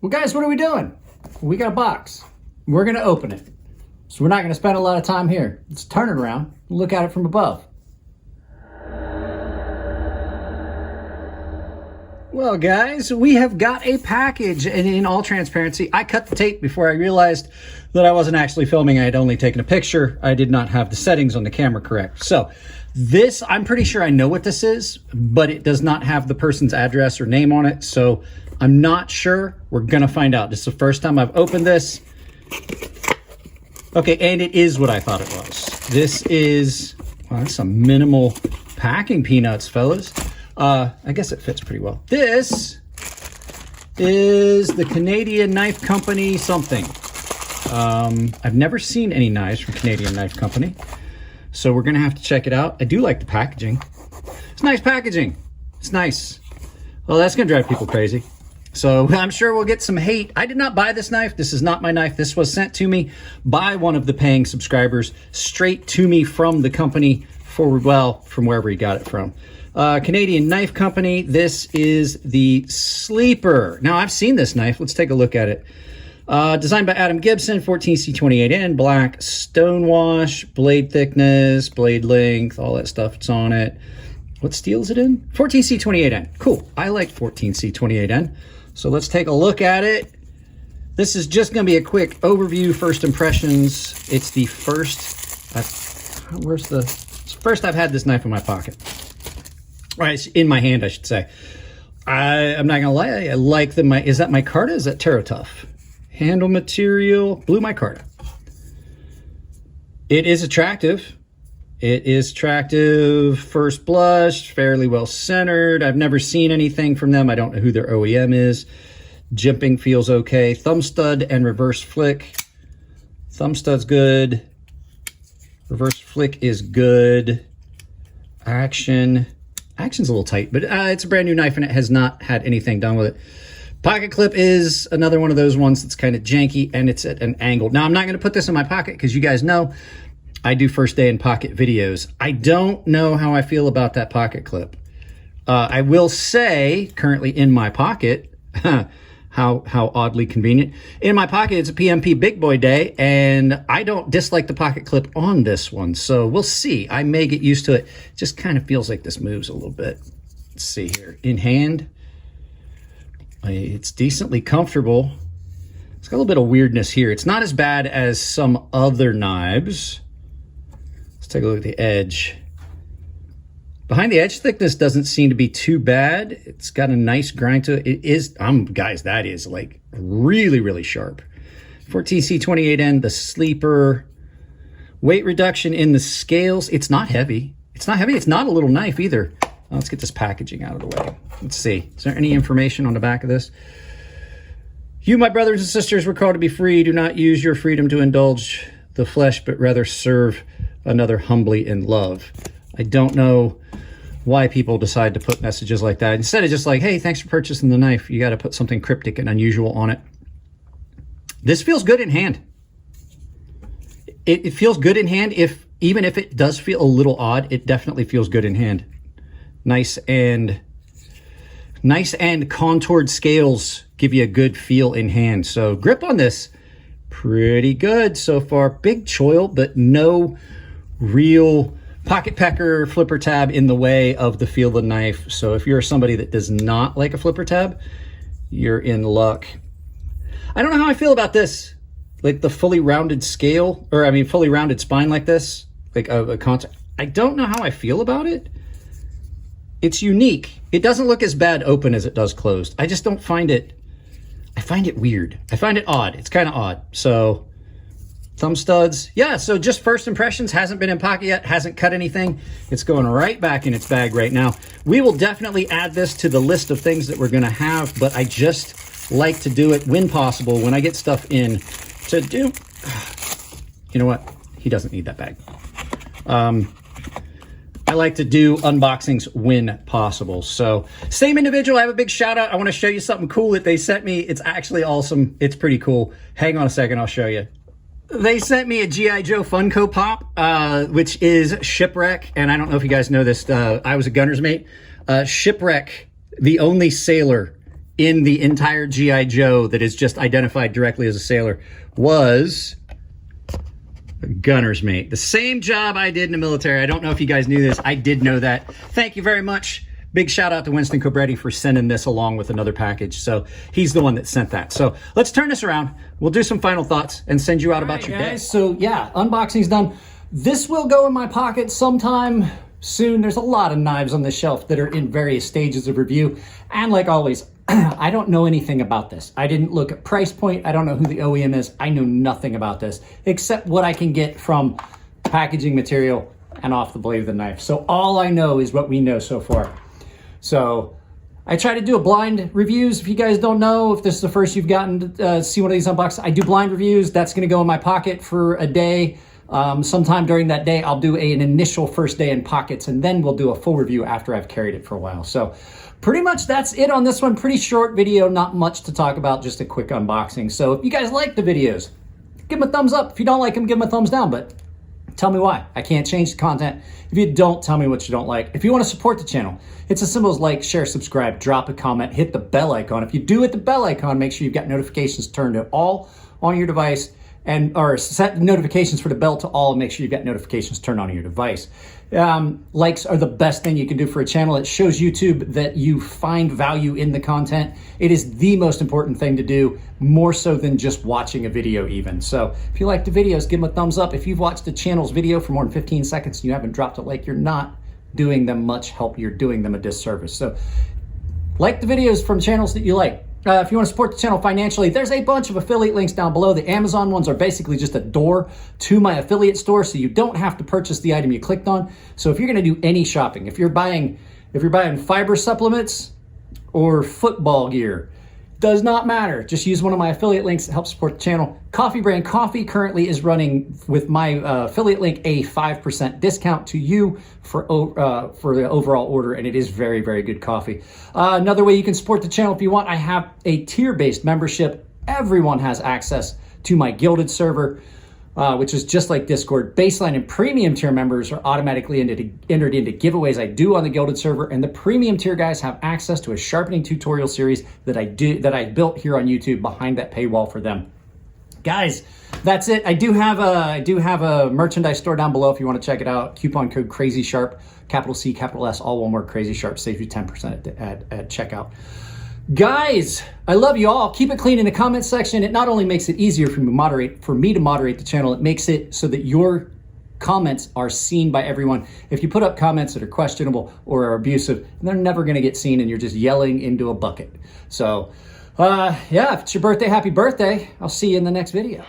Well, guys, what are we doing? We got a box. We're going to open it. So we're not going to spend a lot of time here. Let's turn it around and look at it from above. Well, guys, we have got a package, and in all transparency, I cut the tape before I realized that I wasn't actually filming. I had only taken a picture. I did not have the settings on the camera correct. So this, I'm pretty sure I know what this is, but it does not have the person's address or name on it. So I'm not sure. We're going to find out. This is the first time I've opened this. Okay, and it is what I thought it was. This is, well, that's some minimal packing peanuts, fellas. I guess it fits pretty well. This is the Canadian Knife Company something. I've never seen any knives from Canadian Knife Company, so we're gonna have to check it out. I do like the packaging. It's nice packaging. It's nice. Well, that's gonna drive people crazy. So I'm sure we'll get some hate. I did not buy this knife. This is not my knife. This was sent to me by one of the paying subscribers straight to me from the company from wherever he got it from. Canadian Knife Company. This is the Sleeper. Now, I've seen this knife. Let's take a look at it. Designed by Adam Gibson, 14C28N, black, stonewash, blade thickness, blade length, all that stuff that's on it. What steel is it in? 14C28N. Cool. I like 14C28N. So let's take a look at it. This is just going to be a quick overview, first impressions. It's the first, first I've had this knife in my pocket. Right, it's in my hand, I should say. I'm not gonna lie, I like is that micarta? Is that TerraTough? Handle material, blue micarta. It is attractive. It is attractive, first blush, fairly well centered. I've never seen anything from them. I don't know who their OEM is. Jimping feels okay. Thumb stud and reverse flick. Thumb stud's good. Reverse flick is good. Action's a little tight, but it's a brand new knife and it has not had anything done with it. Pocket clip is another one of those ones that's kind of janky and it's at an angle. Now, I'm not going to put this in my pocket because you guys know I do first day in pocket videos. I don't know how I feel about that pocket clip. I will say, currently in my pocket, how oddly convenient. In my pocket, it's a PMP Big Boy Day, and I don't dislike the pocket clip on this one, so we'll see. I may get used to it. Just kind of feels like this moves a little bit. Let's see here. In hand, it's decently comfortable. It's got a little bit of weirdness here. It's not as bad as some other knives. Let's take a look at the edge. Behind the edge thickness doesn't seem to be too bad. It's got a nice grind to it. It is, guys, that is like really, really sharp. 14C28N, the Sleeper. Weight reduction in the scales. It's not heavy. It's not heavy. It's not a little knife either. Let's get this packaging out of the way. Let's see. Is there any information on the back of this? You, my brothers and sisters, were called to be free. Do not use your freedom to indulge the flesh, but rather serve another humbly in love. I don't know why people decide to put messages like that. Instead of just like, hey, thanks for purchasing the knife, you got to put something cryptic and unusual on it. This feels good in hand. It feels good in hand. Even if it does feel a little odd, it definitely feels good in hand. Nice and contoured scales give you a good feel in hand. So grip on this, pretty good so far. Big choil, but no real pocket pecker, flipper tab in the way of the feel of the knife. So if you're somebody that does not like a flipper tab, you're in luck. I don't know how I feel about this. Like the fully rounded scale, or I mean fully rounded spine like this, like a concept. I don't know how I feel about it. It's unique. It doesn't look as bad open as it does closed. I just don't find it, I find it weird. I find it odd. It's kind of odd. So thumb studs. Yeah, so just first impressions. Hasn't been in pocket yet. Hasn't cut anything. It's going right back in its bag right now. We will definitely add this to the list of things that we're going to have, but I just like to do it when possible, when I get stuff in to do. You know what? He doesn't need that bag. I like to do unboxings when possible. So same individual, I have a big shout out. I want to show you something cool that they sent me. It's actually awesome. It's pretty cool. Hang on a second. I'll show you. They sent me a G.I. Joe Funko Pop, which is Shipwreck. And I don't know if you guys know this. I was a gunner's mate. Shipwreck, the only sailor in the entire G.I. Joe that is just identified directly as a sailor was a gunner's mate. The same job I did in the military. I don't know if you guys knew this. I did know that. Thank you very much. Big shout out to Winston Cobretti for sending this along with another package. So he's the one that sent that. So let's turn this around. We'll do some final thoughts and send you out about your day. So yeah, unboxing's done. This will go in my pocket sometime soon. There's a lot of knives on the shelf that are in various stages of review. And like always, I don't know anything about this. I didn't look at price point. I don't know who the OEM is. I know nothing about this except what I can get from packaging material and off the blade of the knife. So all I know is what we know so far. So I try to do a blind reviews. If you guys don't know, if this is the first you've gotten to see one of these unboxings, I do blind reviews. That's going to go in my pocket for a day. Sometime during that day, I'll do an initial first day in pockets, and then we'll do a full review after I've carried it for a while. So pretty much that's it on this one. Pretty short video, not much to talk about, just a quick unboxing. So if you guys like the videos, give them a thumbs up. If you don't like them, give them a thumbs down, but tell me why. I can't change the content. If you don't, tell me what you don't like. If you want to support the channel, it's as simple as like, share, subscribe, drop a comment, hit the bell icon. If you do hit the bell icon, make sure you've got notifications turned to all on your device, or set notifications for the bell to all, and make sure you've got notifications turned on your device. Likes are the best thing you can do for a channel. It shows YouTube that you find value in the content. It is the most important thing to do, more so than just watching a video even. So if you like the videos, give them a thumbs up. If you've watched the channel's video for more than 15 seconds and you haven't dropped a like, you're not doing them much help. You're doing them a disservice. So like the videos from channels that you like. If you want to support the channel financially, there's a bunch of affiliate links down below. The Amazon ones are basically just a door to my affiliate store, so you don't have to purchase the item you clicked on. So if you're going to do any shopping, if you're buying fiber supplements or football gear, does not matter. Just use one of my affiliate links to help support the channel. Coffee Brand Coffee currently is running with my affiliate link a 5% discount to you for the overall order, and it is very, very good coffee. Another way you can support the channel if you want, I have a tier-based membership. Everyone has access to my Gilded server, which is just like Discord. Baseline and premium tier members are automatically entered into giveaways I do on the Gilded server, and the premium tier guys have access to a sharpening tutorial series that I built here on YouTube behind that paywall for them. Guys, that's it. I do have a merchandise store down below if you want to check it out. Coupon code CrazySharp, capital C, capital S, all one word, CrazySharp, saves you 10% at checkout. Guys, I love you all. Keep it clean in the comment section. It not only makes it easier for me to moderate the channel, it makes it so that your comments are seen by everyone. If you put up comments that are questionable or are abusive, they're never going to get seen, and you're just yelling into a bucket. So, yeah, if it's your birthday, happy birthday. I'll see you in the next video.